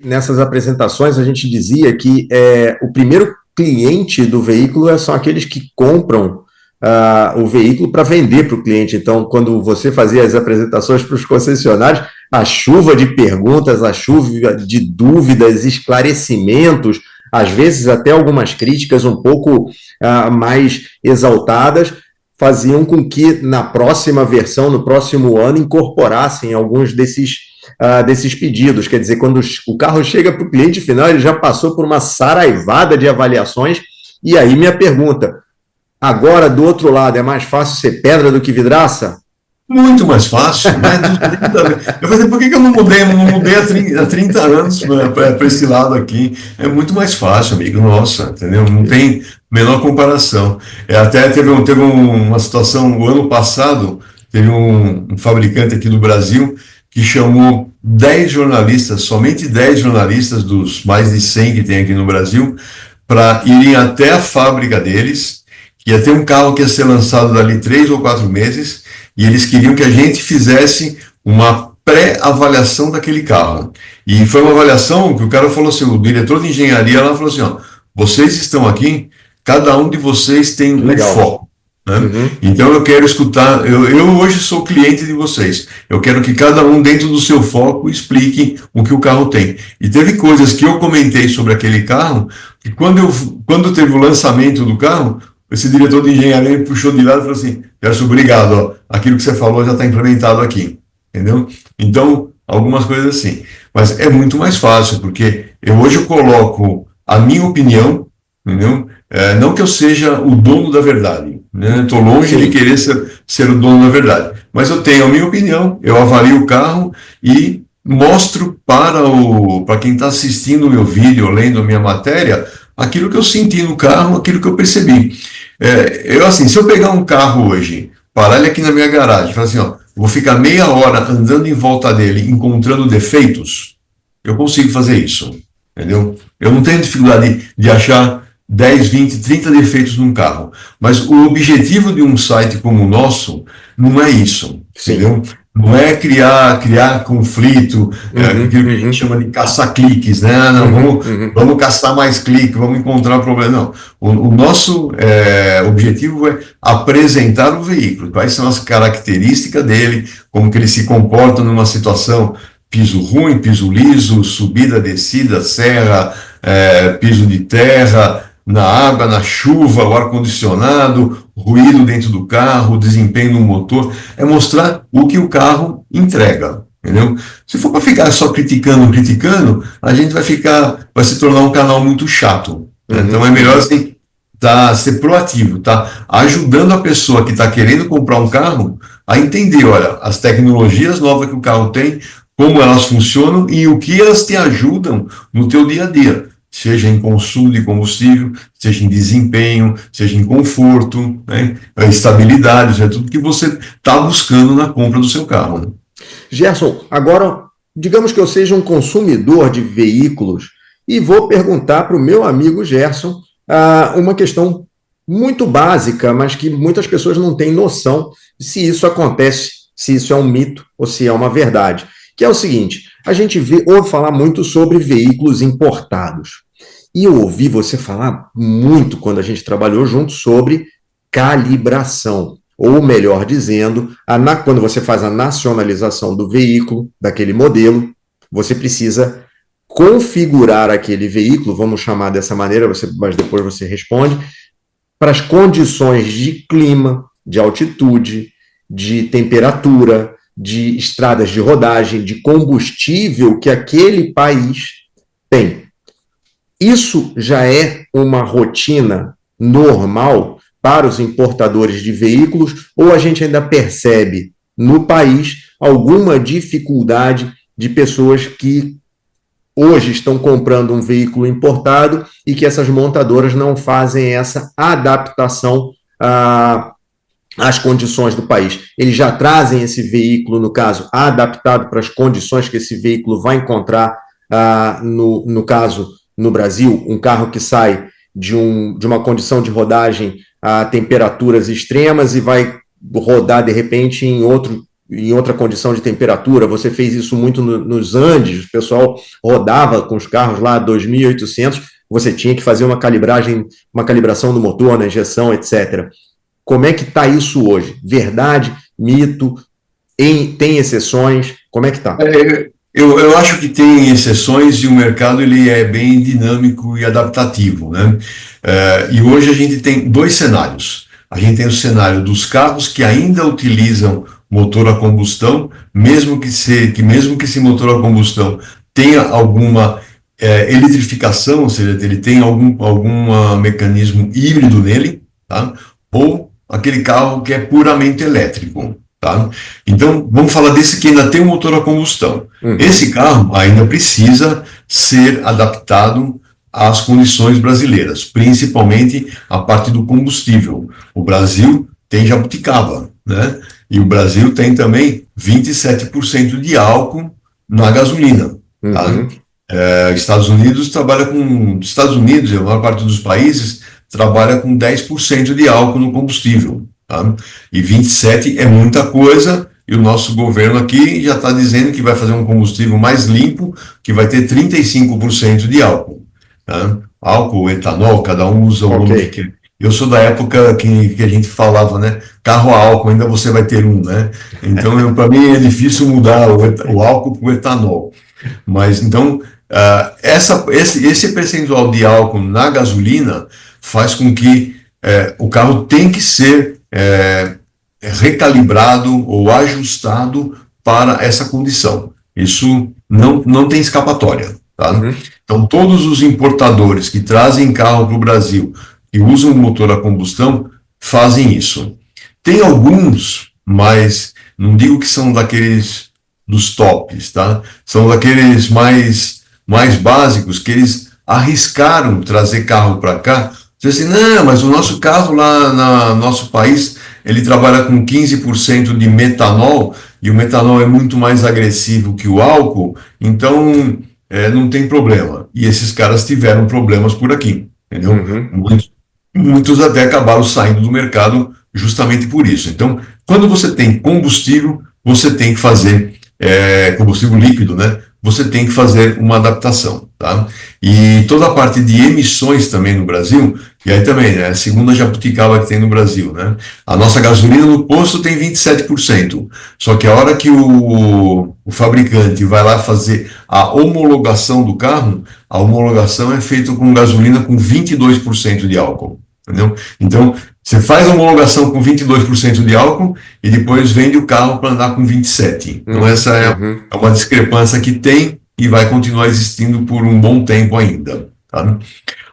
Nessas apresentações a gente dizia que o primeiro cliente do veículo são aqueles que compram o veículo para vender para o cliente. Então, quando você fazia as apresentações para os concessionários, a chuva de perguntas, a chuva de dúvidas, esclarecimentos, às vezes até algumas críticas um pouco mais exaltadas, faziam com que na próxima versão, no próximo ano, incorporassem alguns desses pedidos. Quer dizer, quando o carro chega para o cliente final, ele já passou por uma saraivada de avaliações. E aí minha pergunta, agora do outro lado, é mais fácil ser pedra do que vidraça? Muito mais fácil, né? Eu falei, por que eu não mudei? Eu não mudei há 30 anos para esse lado aqui. É muito mais fácil, amigo. Nossa, entendeu? Não tem menor comparação. Até teve uma situação, o ano passado, teve um fabricante aqui do Brasil que chamou 10 jornalistas, somente 10 jornalistas dos mais de 100 que tem aqui no Brasil, para irem até a fábrica deles, que ia ter um carro que ia ser lançado dali 3 ou 4 meses, e eles queriam que a gente fizesse uma pré-avaliação daquele carro. E foi uma avaliação que o cara falou assim, o diretor de engenharia lá falou assim, ó, vocês estão aqui, cada um de vocês tem um foco. Né? Uhum. Então eu quero escutar, eu hoje sou cliente de vocês, eu quero que cada um dentro do seu foco explique o que o carro tem. E teve coisas que eu comentei sobre aquele carro, que quando teve o lançamento do carro, esse diretor de engenharia puxou de lado e falou assim, Gerson, obrigado, ó, aquilo que você falou já está implementado aqui, entendeu? Então, algumas coisas assim. Mas é muito mais fácil, porque hoje eu coloco a minha opinião, entendeu? Não que eu seja o dono da verdade, né? Estou longe de querer ser o dono da verdade, mas eu tenho a minha opinião, eu avalio o carro e mostro para quem está assistindo o meu vídeo, lendo a minha matéria, aquilo que eu senti no carro, aquilo que eu percebi. Se eu pegar um carro hoje, parar ele aqui na minha garagem, falar assim, ó, vou ficar meia hora andando em volta dele, encontrando defeitos, eu consigo fazer isso, entendeu? Eu não tenho dificuldade de achar 10, 20, 30 defeitos num carro, mas o objetivo de um site como o nosso não é isso, entendeu? Não é criar conflito, aquilo que a gente chama de caçar cliques, né? Não, vamos caçar mais cliques, vamos encontrar problema. Não. O nosso objetivo é apresentar o veículo, quais são as características dele, como que ele se comporta numa situação piso ruim, piso liso, subida, descida, serra, piso de terra, na água, na chuva, o ar-condicionado, ruído dentro do carro, o desempenho do motor, é mostrar o que o carro entrega, entendeu? Se for para ficar só criticando, a gente vai se tornar um canal muito chato, né? Então é melhor assim, ser proativo, ajudando a pessoa que está querendo comprar um carro a entender, olha, as tecnologias novas que o carro tem, como elas funcionam e o que elas te ajudam no teu dia a dia. Seja em consumo de combustível, seja em desempenho, seja em conforto, né? Estabilidade, tudo que você está buscando na compra do seu carro. Né? Gerson, agora, digamos que eu seja um consumidor de veículos e vou perguntar para o meu amigo Gerson uma questão muito básica, mas que muitas pessoas não têm noção se isso acontece, se isso é um mito ou se é uma verdade. Que é o seguinte, a gente ouve falar muito sobre veículos importados. E eu ouvi você falar muito, quando a gente trabalhou junto, sobre calibração. Ou melhor dizendo, quando você faz a nacionalização do veículo, daquele modelo, você precisa configurar aquele veículo, vamos chamar dessa maneira, mas depois você responde, para as condições de clima, de altitude, de temperatura, de estradas de rodagem, de combustível que aquele país tem. Isso já é uma rotina normal para os importadores de veículos ou a gente ainda percebe no país alguma dificuldade de pessoas que hoje estão comprando um veículo importado e que essas montadoras não fazem essa adaptação às condições do país. Eles já trazem esse veículo, no caso, adaptado para as condições que esse veículo vai encontrar, no caso, no Brasil, um carro que sai de uma condição de rodagem a temperaturas extremas e vai rodar, de repente, em outro em outra condição de temperatura, você fez isso muito nos Andes, o pessoal rodava com os carros lá a 2.800, você tinha que fazer uma calibração do motor, na injeção, etc. Como é que está isso hoje? Verdade, mito, tem exceções? Como é que está? Eu acho que tem exceções e o mercado ele é bem dinâmico e adaptativo, né? E hoje a gente tem dois cenários. A gente tem o cenário dos carros que ainda utilizam motor a combustão, mesmo que esse motor a combustão tenha alguma eletrificação, ou seja, ele tem algum mecanismo híbrido nele, tá? Ou aquele carro que é puramente elétrico. Tá? Então, vamos falar desse que ainda tem um motor a combustão. Esse carro ainda precisa ser adaptado às condições brasileiras, principalmente a parte do combustível. O Brasil tem jabuticaba, né? E o Brasil tem também 27% de álcool na gasolina. Tá? Estados Unidos e a maior parte dos países trabalha com 10% de álcool no combustível. Tá? E 27 é muita coisa, e o nosso governo aqui já está dizendo que vai fazer um combustível mais limpo, que vai ter 35% de álcool. Tá? Álcool, etanol, cada um usa o nome que quer. Eu sou da época que a gente falava, né? Carro a álcool, ainda você vai ter um, né? Então, para mim, é difícil mudar o álcool para o etanol. Mas, então, esse percentual de álcool na gasolina faz com que o carro tem que ser recalibrado ou ajustado para essa condição. Isso não tem escapatória. Tá? Então, todos os importadores que trazem carro para o Brasil e usam motor a combustão fazem isso. Tem alguns, mas não digo que são daqueles dos tops, tá? São daqueles mais básicos que eles arriscaram trazer carro para cá. Diz assim, não, mas o nosso carro lá no nosso país, ele trabalha com 15% de metanol, e o metanol é muito mais agressivo que o álcool, então não tem problema. E esses caras tiveram problemas por aqui, entendeu? Muitos até acabaram saindo do mercado justamente por isso. Então, quando você tem combustível, você tem que fazer, combustível líquido, né? Você tem que fazer uma adaptação, tá? E toda a parte de emissões também no Brasil, e aí também, né, a segunda jabuticaba que tem no Brasil, né? A nossa gasolina no posto tem 27%, só que a hora que o fabricante vai lá fazer a homologação do carro, a homologação é feita com gasolina com 22% de álcool, entendeu? Então, você faz a homologação com 22% de álcool e depois vende o carro para andar com 27%. Então, essa é uma discrepância que tem e vai continuar existindo por um bom tempo ainda. Tá?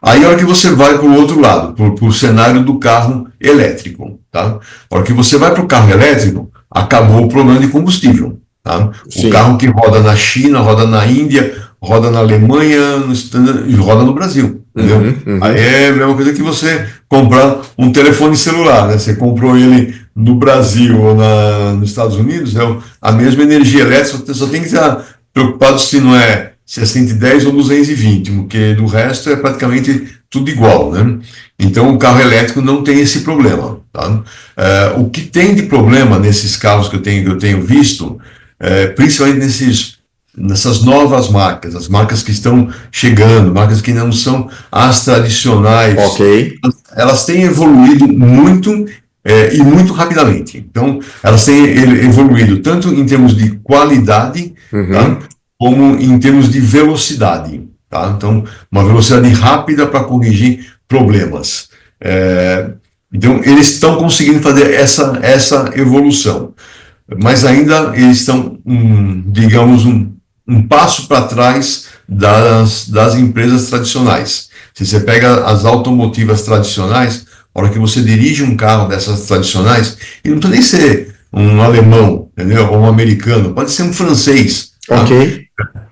Aí, a hora que você vai para o outro lado, para o cenário do carro elétrico. Tá? A hora que você vai para o carro elétrico, acabou o problema de combustível. Tá? O carro que roda na China, roda na Índia, roda na Alemanha e roda no Brasil. Entendeu? Aí é a mesma coisa que você comprar um telefone celular, né? Você comprou ele no Brasil ou nos Estados Unidos, né? A mesma energia elétrica, você só tem que estar preocupado se não é 110 ou 220, porque do resto é praticamente tudo igual, né? Então o carro elétrico não tem esse problema. Tá? O que tem de problema nesses carros que eu tenho visto, principalmente nessas novas marcas, as marcas que estão chegando, marcas que não são as tradicionais, elas têm evoluído muito e muito rapidamente. Então, elas têm evoluído tanto em termos de qualidade, tá, como em termos de velocidade. Tá? Então, uma velocidade rápida para corrigir problemas. Então, eles estão conseguindo fazer essa evolução, mas ainda eles estão, digamos, um passo para trás das empresas tradicionais. Se você pega as automotivas tradicionais, a hora que você dirige um carro dessas tradicionais, e não precisa nem ser um alemão, entendeu? Ou um americano, pode ser um francês. Tá?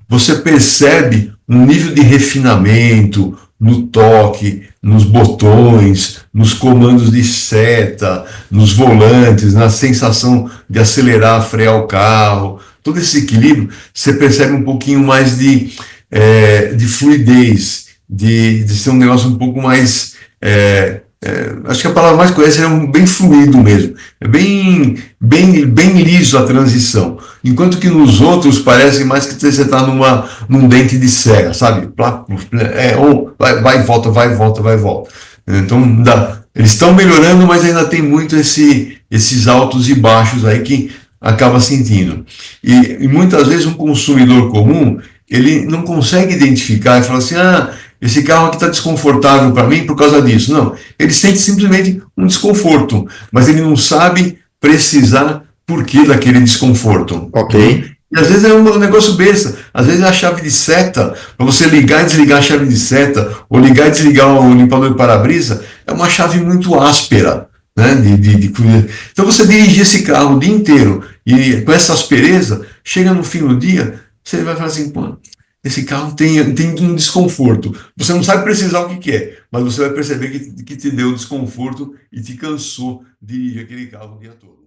Você percebe um nível de refinamento no toque, nos botões, nos comandos de seta, nos volantes, na sensação de acelerar, frear o carro. Todo esse equilíbrio, você percebe um pouquinho mais de fluidez, de ser um negócio um pouco mais acho que a palavra mais correta é bem fluido mesmo, é bem liso a transição, enquanto que nos outros parece mais que você está num dente de cera, sabe? Ou vai e volta, vai e volta, vai e volta. Então, eles estão melhorando, mas ainda tem muito esses altos e baixos aí que acaba sentindo. E muitas vezes um consumidor comum, ele não consegue identificar e falar assim, esse carro aqui está desconfortável para mim por causa disso. Não, ele sente simplesmente um desconforto, mas ele não sabe precisar por que daquele desconforto. Ok. E às vezes é um negócio besta, às vezes é a chave de seta, para você ligar e desligar a chave de seta, ou ligar e desligar o limpador de para-brisa, é uma chave muito áspera. Né, Então você dirigir esse carro o dia inteiro e com essa aspereza, chega no fim do dia, você vai falar assim, pô, esse carro tem um desconforto. Você não sabe precisar o que é, mas você vai perceber que te deu desconforto e te cansou de dirigir aquele carro o dia todo.